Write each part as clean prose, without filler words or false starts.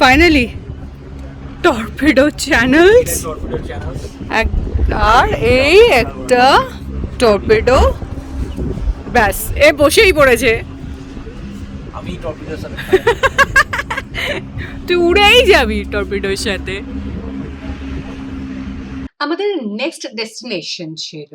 Finally torpedo channels, আর এই একটা torpedo, ব্যাস এ বসেই পড়েছে। আমি টর্পিডোর সাথে তুই উড়েই যাবি টর্পেডোর সাথে। আমাদের নেক্সট ডেস্টিনেশন ছিল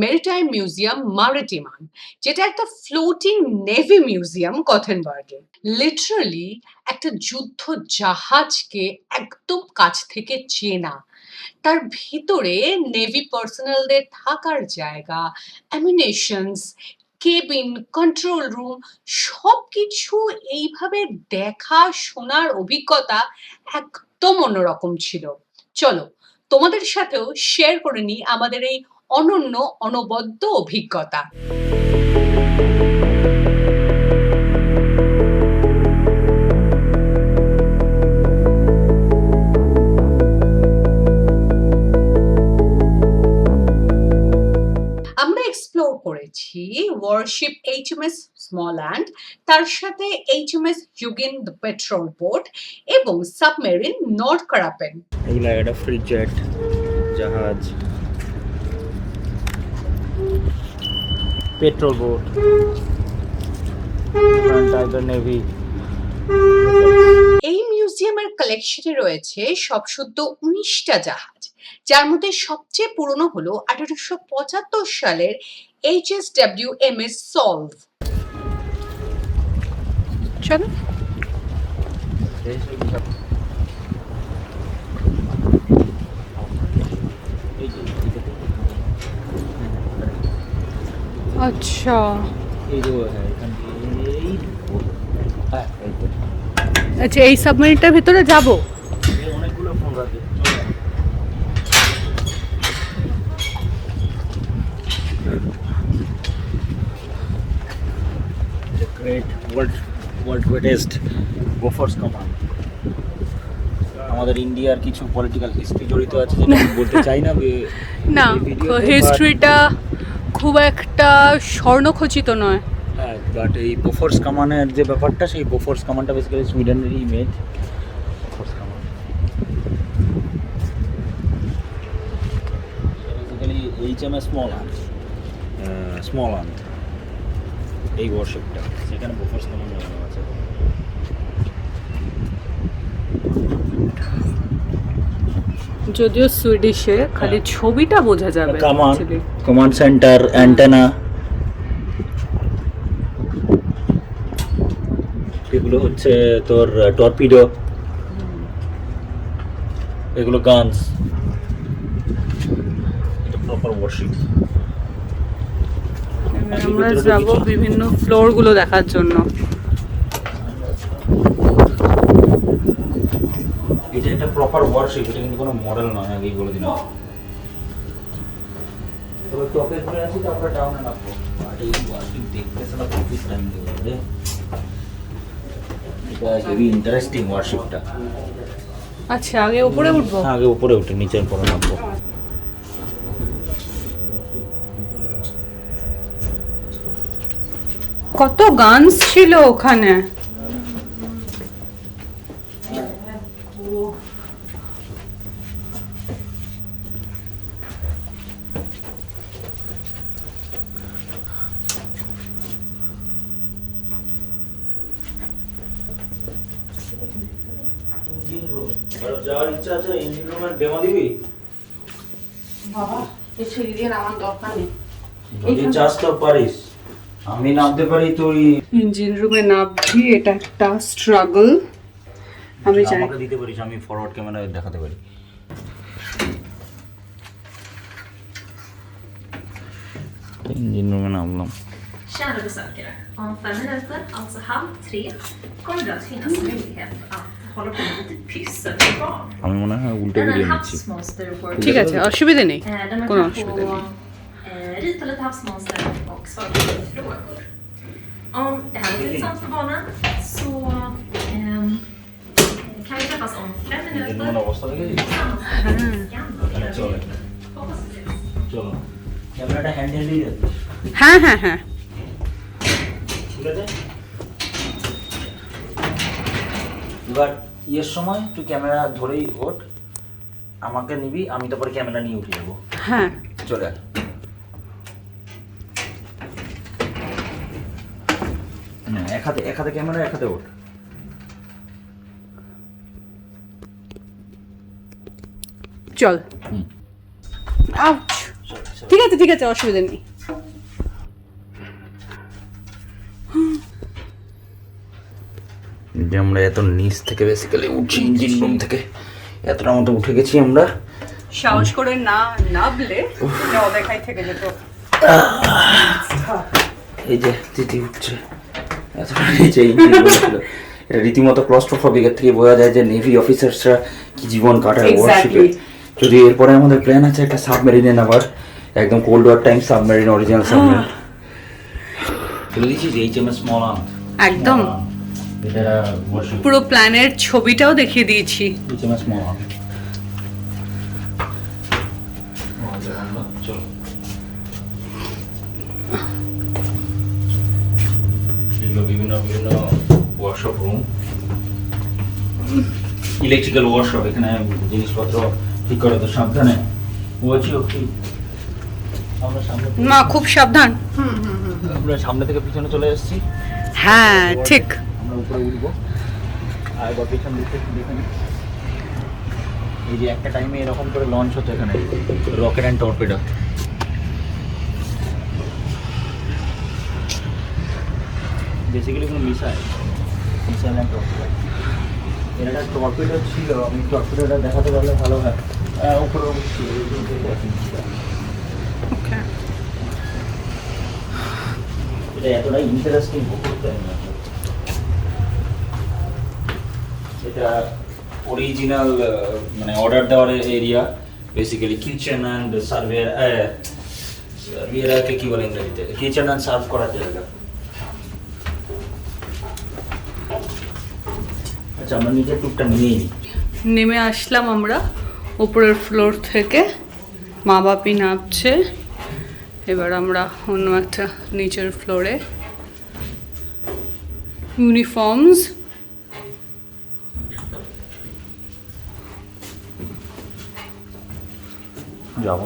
মেরিটাইম মিউজিয়াম মারিটিমান, যেটা একটা ফ্লোটিং নেভি মিউজিয়াম গথেনবার্গে। লিটারালি একটা যুদ্ধ জাহাজকে একদম কাছ থেকে চেনা, তার ভিতরে নেভি পার্সোনালদের থাকার জায়গা, অ্যামিনেশনস, কেবিন, কন্ট্রোল রুম, সবকিছু এইভাবে দেখা শোনার অভিজ্ঞতা একদম অন্যরকম ছিল। চলো তোমাদের সাথেও শেয়ার করে নিই আমাদের এই অনন্য অনবদ্য অভিজ্ঞতা। আমরা এক্সপ্লোর করেছি ওয়ারশিপ HMS স্মলল্যান্ড, তার সাথে HMS Eugene the petrol boat এবং সাবমেরিন নর্থ কারাপেন। এগুলো একটা ফ্রিজেট জাহাজ, পেট্রোল বোট, টাইগার নেভি। এই মিউজিয়ামের কালেকশনে রয়েছে সবশুদ্ধ 19টা জাহাজ, যার মধ্যে সবচেয়ে পুরনো হলো 1875 সালের HSWMS সলভ। চলো আচ্ছা, আচ্ছা এই সাবমেরিনটার ভিতরে যাব। অনেকগুলো ফোন আছে। Great world greatest Bofors command. আমাদের ইন্ডিয়ার কিছু পলিটিক্যাল হিস্ট্রি জড়িত আছে, যেটা আমি বলতে চাই না। না, হিস্ট্রিটা খুব একটা স্বর্ণখচিত নয়। হ্যাঁ, বাট এই বোফোর্স কামানের যে ব্যাপারটা, সেই বোফোর্স কামানটা বেসিক্যালি সুইডেনেরই ইমেজ। বোফোর্স কামান বেসিক্যালি HMS স্মলল্যান্ড এই ওয়ারশিপটা, সেখানে বোফোর্স কামান লাগানো আছে। যদিও সুইডিশে খালি ছবিটা বোঝা যাবে। কমান্ড সেন্টার, অ্যান্টেনা, এগুলো হচ্ছে তোর টর্পিডো, এগুলো গানস। এটা প্রপার ওয়ারশিপ। আমরা যাব বিভিন্ন ফ্লোর গুলো দেখার জন্য। এটা একটা প্রপার ওয়ারশিপ, এটা কিন্তু কোনো মডেল নয়, আগেই বলে দিলাম। তবে টপে ঘুরে আসি তো আমরা ডাউনে নামবো। আর এই ওয়ারশিপ দেখতে সালা অফিস টাইম দেবে। এটা হেভি ইন্টারেস্টিং ওয়ারশিপটা। আচ্ছা, আগে উপরে উঠবো? আগে উপরে উঠে নিচের পরে নামবো। কত গানস ছিল ওখানে। যাওয়ার ইচ্ছা আছে, ইঞ্জিন রুমের ডেমো দিবি? বাবা, এই সিঁড়ি দিয়ে নামার দরকার নেই। যদি চাস তো পারিস, আমি নামতে পারি। তুই ইঞ্জিন রুমে নামবি, এটা একটা স্ট্রাগল। আমি জানি। আমাকে দিতে পারিস, আমি ফরওয়ার্ড ক্যামেরায় দেখাতে পারি। ইঞ্জিন রুমে নামলাম। Kära besökare, om 5 minuter, alltså 2:30, kommer det att finnas möjlighet att hålla på med lite pyssel för barn. আমি মনে হয় উল্টো Den ভিডিও här নিচ্ছি। havsmonster får ঠিক আছে, অসুবিধা নেই, där man কোনো kan অসুবিধা få নেই। rita lite havsmonster och svara på lite frågor. Om det här är intressant för barnen så kan vi träffas om 5 engine রুমের minuter. অবস্থা দেখেছিস? চলে চলো, ক্যামেরাটা হ্যান্ড হেল্ডই যাচ্ছে। হ্যাঁ হ্যাঁ হ্যাঁ, ঠিক আছে। এবার ইয়ের সময় তুই ক্যামেরা ধরেই ওঠ, আমাকে নিবি, আমি তারপরে ক্যামেরা নিয়ে উঠে যাবো। হ্যাঁ চলে আয়। না, এক হাতে ক্যামেরা, এক হাতে ওঠ। চল। হুম। আউচ। ঠিক আছে ঠিক আছে, অসুবিধা নেই। যে আমরা এত নিচ থেকে বেসিক্যালি উঠছি, ইঞ্জিন রুম থেকে এতটা মতো উঠে গেছি আমরা। সাহস করে না নাবলে এটা অদেখাই থেকে যেত। এই যে তিতি উঠছে এতটা নিচে, ইঞ্জিন রুম ছিল। এটা রীতিমতো ক্লস্ট্রোফোবিকের থেকে বোঝা যায় যে নেভি অফিসার্সরা কি জীবন কাটায় ওয়ারশিপে। যদি এরপরে আমাদের প্ল্যান আছে একটা সাবমেরিনে নেবার, একদম cold war time submarine, original submarine. বলে দিচ্ছিস এইচএমএস স্মলান একদম এটা ওয়ারশিপ, পুরো প্ল্যানের ছবিটাও দেখিয়ে দিয়েছি। এইচএমএস স্মলান। চলো, এগুলো বিভিন্ন বিভিন্ন ওয়ার্কশপ রুম, ইলেকট্রিক্যাল ওয়ার্কশপ। এখানে জিনিসপত্র ঠিক করে তো সাবধানে বলছি। আমরা সামনে মা খুব সাবধান। আমরা সামনে থেকে পিছনে চলে এসেছি। হ্যাঁ ঠিক। আমরা উপরে উঠবো আর একবার পিছন দিকে দেখে নিই। এই যে একটা টাইমে এরকম করে লঞ্চ হতো এখানে, রকেট অ্যান্ড টর্পেডো। বেসিক্যালি কোনো মিসাইল অ্যান্ড টর্পেডো। এর একটা টর্পেডো ছিল, আমি টর্পেডোটা দেখাতে পারলে ভালো হয়। উপরে উঠছি, এটা এতটাই ইন্টারেস্টিং করতে না। এটা অরিজিনাল মানে অর্ডার দেওয়ার এরিয়া, বেসিক্যালি কিচেন অ্যান্ড সার্ভিয়ারকে কি বলে ইংরেজিতে, কিচেন অ্যান্ড সার্ভ করার জায়গা। আচ্ছা, আমরা নিজের টুকটা নিয়েই নিই। নেমে আসলাম আমরা উপরের ফ্লোর থেকে, মা বাপি নামছে। এবার আমরা অন্য একটা নিচের ফ্লোরে। ইউনিফর্মস, যাবো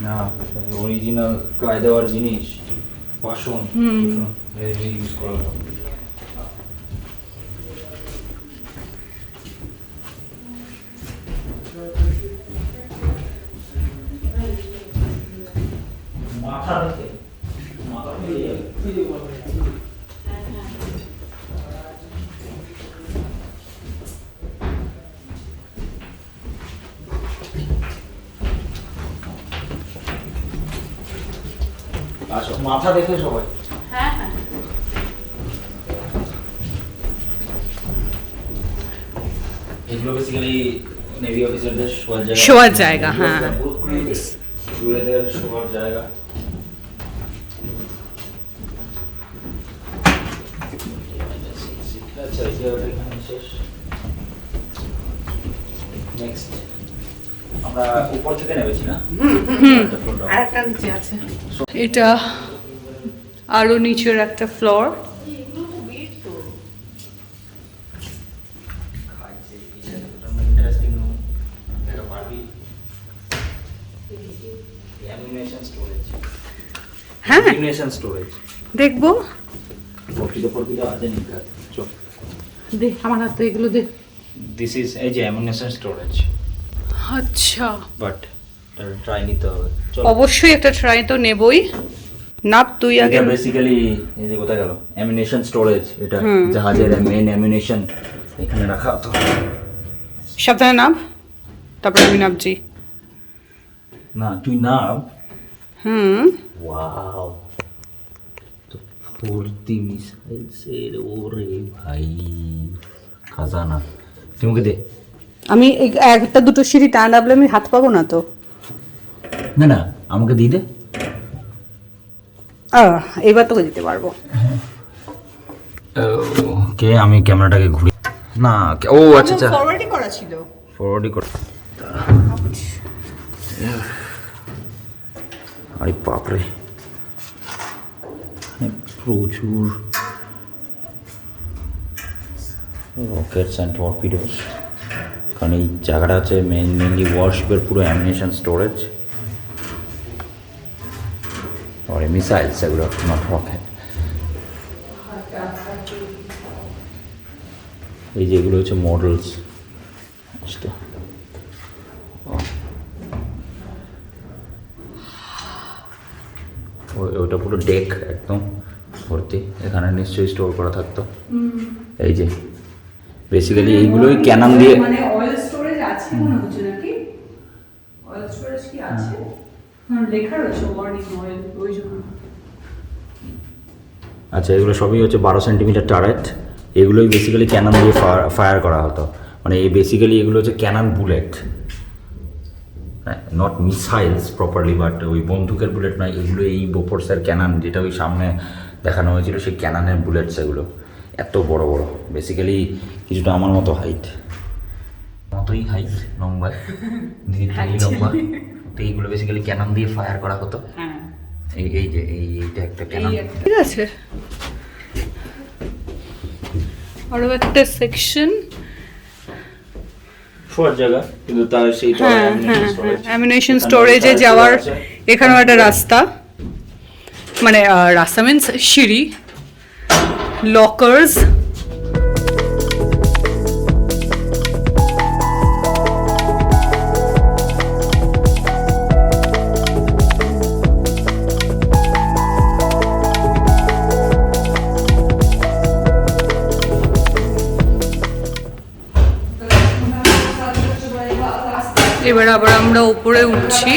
না, অরিজিনাল গায়ে দেওয়ার জিনিস, বাসন ইউজ করা হবে। মাথা রেখে মাথা ফেলে যাবে। আসো, মাথা দেখে সবাই। হ্যাঁ হ্যাঁ, এগুলো বেসিক্যালি নেভি অফিসারদের শোয়ার জায়গা। শোয়ার জায়গা, হ্যাঁ। ক্রুদের শোয়ার জায়গা। আচ্ছা, এখানে শেষ। নেক্সট আমরা উপর থেকে নেমেছি না? আরেকটা নিচে আছে। এটা আরো নিচের একটা ফ্লোর। ইন্টারেস্টিং রুম, এটা পারবি। অ্যানিমেশন স্টোরেজ, হ্যাঁ অ্যানিমেশন স্টোরেজ দেখবো। প্রকৃত আছে নিকাত। চল, দে আমার হাতে এগুলো দে। দিস ইজ এই যে অ্যানিমেশন স্টোরেজ। আচ্ছা, বাট ট্রাই নিতে হবে। চল, অবশ্যই একটা ট্রাই তো নেবই। নাপ তুই আগে। এটা বেসিক্যালি এই যে কোথায় গেল অ্যামিনেশন স্টোরেজ। এটা জাহাজের মেইন অ্যামিনেশন এখানে রাখা হতো। সাবধানে নাপ, তারপরে আমি নাপছি। না, তুই নাম। হুম, ওয়াও, তো ফুর্তি মিসাইল সের, ওরে ভাই খাজানা। তুই মুখে দে। আমি একটা দুটো সিঁড়ি টান নামলে আমি হাত পাবো না তো। না না, আমাকে দিয়ে দে। এবার তোকে দিতে পারবো। ওকে, আমি ক্যামেরাটাকে ঘুরি না। ও আচ্ছা আচ্ছা, ফরওয়ার্ডই করা ছিল। ফরওয়ার্ডই কর। আরে বাপরে, প্রচুর রকেটস অ্যান্ড টর্পিডোস, কারণ এই জায়গাটা হচ্ছে মেনলি ওয়ারশিপের পুরো অ্যামিনেশন স্টোরেজ আর মিসাইলস, এগুলো নট রকেট। এই যে এগুলো হচ্ছে মডেলস, ওটা পুরো ডেক একদম ভর্তি, এখানে নিশ্চয়ই স্টোর করা থাকতো। এই যে বেসিক্যালি এইগুলোই ক্যানন দিয়ে, মানে অয়েল স্টোরেজ আছে মনে হচ্ছে নাকি? অয়েল স্টোরেজ কি আছে? হ্যাঁ, লেখা রয়েছে ওয়ার্নিং অয়েল, ওই জন্য। আচ্ছা, এগুলো সবই হচ্ছে 12 সেন্টিমিটার টারেট, এগুলোই বেসিক্যালি ক্যানন দিয়ে ফায়ার করা হতো। মানে এই বেসিক্যালি এগুলো হচ্ছে cannon bullet, not missiles properly, but ওই বন্দুকের বুলেট নয়, এগুলো এই বোফোর্সের ক্যানন, যেটা ওই সামনে দেখানো হয়েছিল সেই ক্যাননের বুলেটস। এগুলো এত বড় বড়, বেসিক্যালি কিছুটা আমার মতো হাইট, মতোই হাইট, লম্বায় ধীরে লম্বা। তো এইগুলো বেসিক্যালি ক্যানন দিয়ে ফায়ার করা হতো। এই যে এইটা একটা ক্যানন। ঠিক আছে, আরো একটা সেকশন শোয়ার জায়গা, কিন্তু তার সেই অ্যামিনেশন স্টোরেজে যাওয়ার এখানেও একটা রাস্তা, মানে রাস্তা মিন্স সিঁড়ি, লকার্স। এবার আবার আমরা উপরে উঠছি।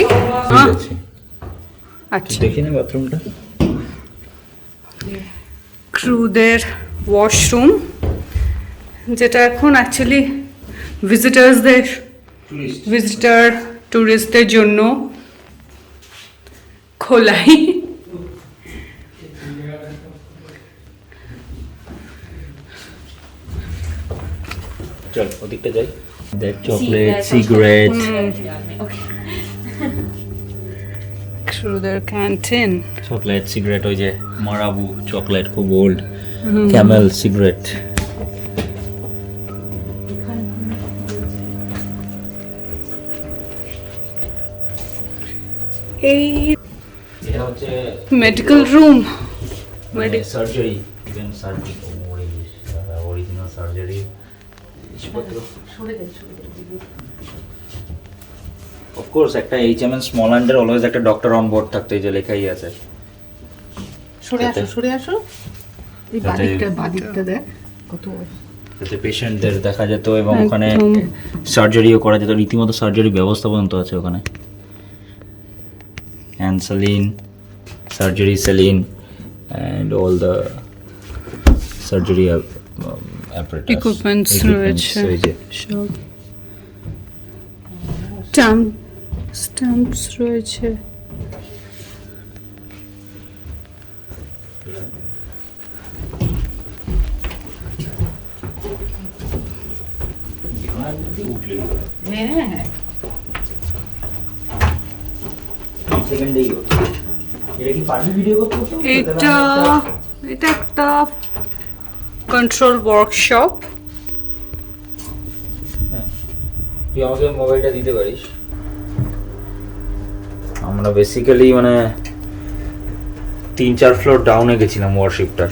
আচ্ছা, দেখি না বাথরুমটা, ক্রুদের ওয়াশরুম, যেটা এখন অ্যাকচুয়ালি টুরিস্টদের জন্য খোলাই। চল ওদিকটা যাই। দেখ চকলেট, সিগারেট, ক্রুদের ক্যান্টিন, চকলেট, সিগারেট, ওই যে মারাবু চকলেট, খুব ওল্ড, ক্যামেল সিগারেট। এই এটা হচ্ছে medical room, surgery, even surgery, original surgery. Of course একটা এইচএমএন স্মল হ্যান্ডের অলওয়েজ একটা ডক্টর অন বোর্ড থাকতো, এই যে লেখাই আছে। সরে আসো, এই বাদিকটা দেখ কত, যাতে পেশেন্টদের দেখা যেত এবং ওখানে সার্জারিও করা যেত, রীতিমতো সার্জারি ব্যবস্থা পর্যন্ত আছে ওখানে। Hand saline, surgery saline and all the surgery equipments রয়েছে সব, স্ট্যাম্পস রয়েছে। এটা একটা কন্ট্রোল ওয়ার্কশপ। তুই আমাকে মোবাইলটা দিতে পারিস? আমরা বেসিক্যালি মানে 3-4 ফ্লোর ডাউনে গেছিলাম ওয়ারশিপটার,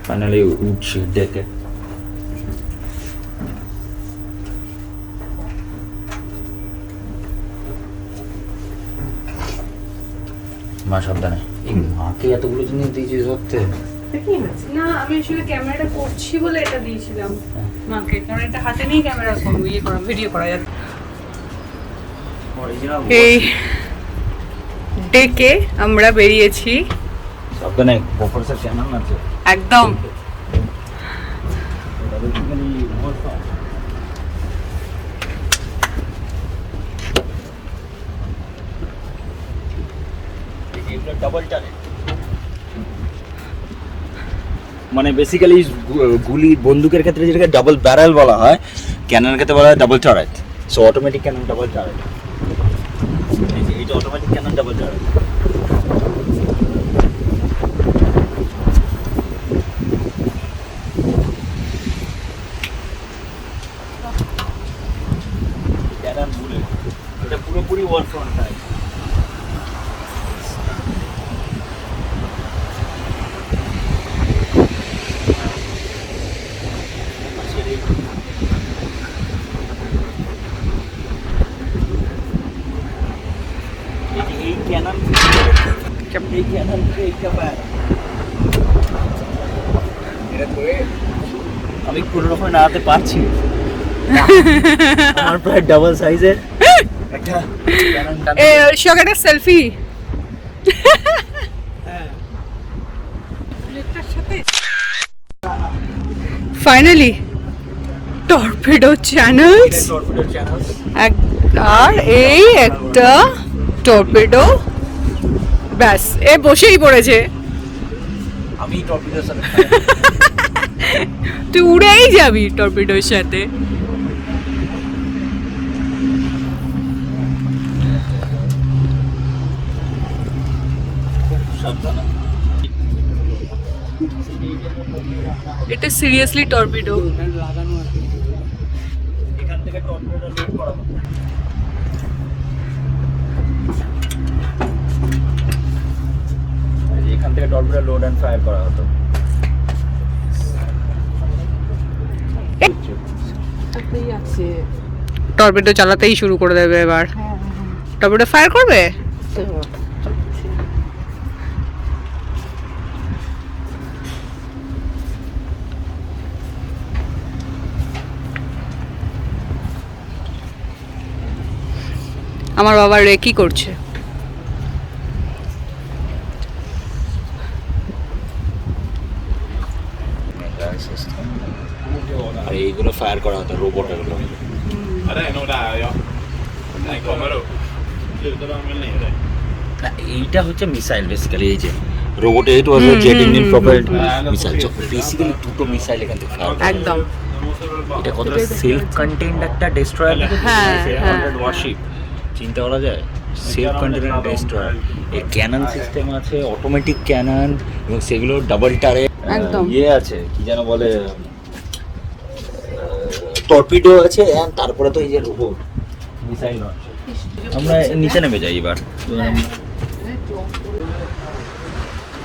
ফাইনালি উঠছি ডেকে। মা সাবধানে, এই মাকে এতগুলো জিনিস দিয়েছিস ধরতে? না, আমি আসলে ক্যামেরাটা করছি বলে এটা দিয়েছিলাম মাকে, কারণ এটা হাতে নিয়ে ক্যামেরা ভিডিও করা যাবে। এই ডেকে আমরা বেরিয়েছি, সাবধানে, প্রফেসর চ্যানেল আছে একদম। মানে বেসিক্যালি গুলি বন্দুকের ক্ষেত্রে যেটাকে ডাবল ব্যারেল বলা হয়, ক্যাননের ক্ষেত্রে বলা হয় double turret. So automatic cannon double turret, এইটা অটোমেটিক ক্যানন ডাবল টারেট। এই ক্যানন এই ক্যানন এইটা পায় এটা ধরে আমি কোনো রকম নাড়াতে পারছি আমার প্রায় ডাবল সাইজের একটা ক্যানন একটা selfie finally torpedo channels torpedo channel আর এই একটা টর্পেডো ব্যাস এ বসেই পড়েছে আমি টর্পিডোর সাথে তুই উড়েই যাবি টর্পেডোর সাথে সাবধানে এটা সিরিয়াসলি টর্পেডো লাগানো আছে এখান থেকে টর্পিডো লোড করা হবে এখান থেকে টর্পিডো লোড এন্ড ফায়ার করা হতো টর্পেডো চালাতেই শুরু করে দেবে এবার টর্পেডো ফায়ার করবে আমার বাবা রেকি করছে আর এইগুলো ফায়ার করা হতো রোবট এগুলো Ja, det är nog där ja. Den kommer upp. Slutar de väl ner det? না এইটা হচ্ছে মিসাইল বেসিক্যালি এই যে রোবট এইট ওয়াজ জেট ইঞ্জিন প্রপেলড মিসাইল তো বেসিক্যালি দুটো মিসাইল এখান থেকে ফায়ার একদম এটা কতটা সেলফ কন্টেইনড একটা ডেস্ট্রয়ার হ্যাঁ, হ্যাঁ। ওয়ারশিপ চিন্তা করা যায় সেলফ কন্টেইনড ডেস্ট্রয়ার এই ক্যানন সিস্টেম আছে অটোমেটিক ক্যানন এবং সেগুলো ডাবল টারে একদম। ইয়ে আছে কি যেন বলে টর্পিডো আছে and তারপরে তো এই যে রোবট মিসাইল আছে আমরা নিচে নেমে যাই এবার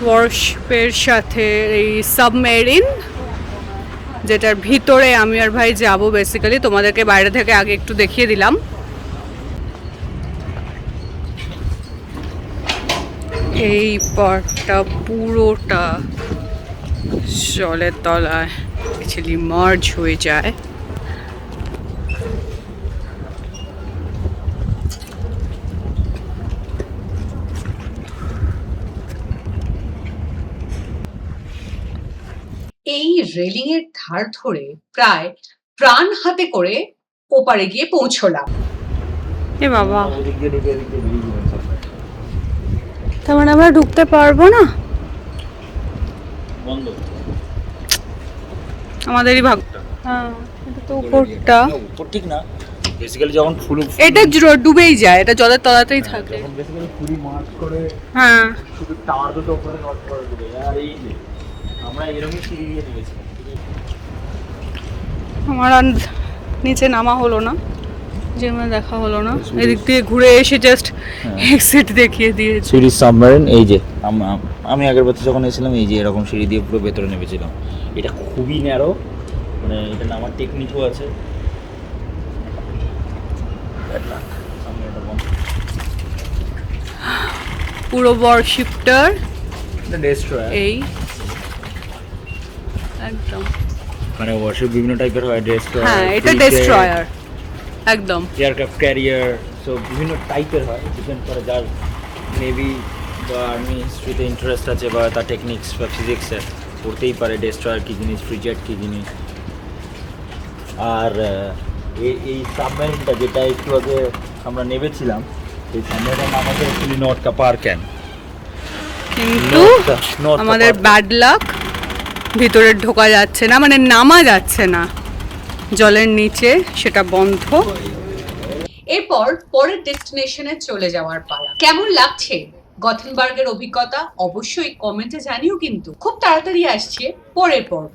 ওয়ারশিপের সাথে এই সাবমেরিন যেটার ভিতরে আমি আর ভাই যাব বেসিক্যালি তোমাদেরকে বাইরে থেকে আগে একটু দেখিয়ে দিলাম এই পার্টটা পুরোটা জলের তলায় অ্যাকচুয়ালি মার্জ হয়ে যায় এই রেলিং এর ধার ধরে প্রায় প্রাণ হাতে করে ওপারে গিয়ে পৌঁছলাম এ বাবা ওদিক দিয়ে ঢুকে এদিক দিয়ে বেরিয়ে যাবেন সব তার মানে আমরা ঢুকতে পারবো না বন্ধ আমাদেরই ভাগ হ্যাঁ এটা তো উপরটা উপর ঠিক না বেসিক্যালি যখন ফুল এটা ডুবেই যায় এটা জলের তলাতেই থাকে যখন বেসিক্যালি ফুলি মার্চ করে হ্যাঁ শুধু টাওয়ার দুটো উপরে নট করে দেবে আর এই যে আমরা এরকমই সিঁড়ি দিয়ে নেমেছি আমার আর নিচে নামা হলো না যেমন দেখা হলো না এদিক দিয়ে ঘুরে এসে জাস্ট এক্সিট দেখিয়ে দিয়েছে সিঁড়ি সাবমারিন এই যে আমি আগের বছর যখন এসেছিলাম এই যে এরকম সিঁড়ি দিয়ে পুরো ভেতরে নেমেছিলাম এটা খুবই ন্যারো মানে এটা নামার টেকনিকও আছে পুরো ওয়ারশিপটার এই একদম মানে ওয়ারশিপ বিভিন্ন টাইপের হয় ডেস্ট্রয়ার হ্যাঁ এটা ডেস্ট্রয়ার একদম এয়ারক্রাফট ক্যারিয়ার সো বিভিন্ন টাইপের হয় ডিপেন্ড করে যার নেভি বা আর্মি হিস্ট্রিতে ইন্টারেস্ট আছে বা তার টেকনিক্স বা ফিজিক্সে পড়তেই পারে ডেস্ট্রয়ার কী জিনিস ফ্রিজেট কী জিনিস আর এই সাবমেরিনটা যেটা একটু আগে আমরা নেমেছিলাম এই সাবমেরিনের নাম হচ্ছে অ্যাকচুয়ালি নর্থকা পারক্যান কিন্তু আমাদের ব্যাড লাক ভিতরে ঢোকা যাচ্ছে না মানে নামা যাচ্ছে না জলের নিচে সেটা বন্ধ এরপর পরের ডেস্টিনেশনে চলে যাওয়ার পালা কেমন লাগছে গথেনবার্গের অভিজ্ঞতা অবশ্যই কমেন্টে জানিও কিন্তু খুব তাড়াতাড়ি আসছে পরের পর্ব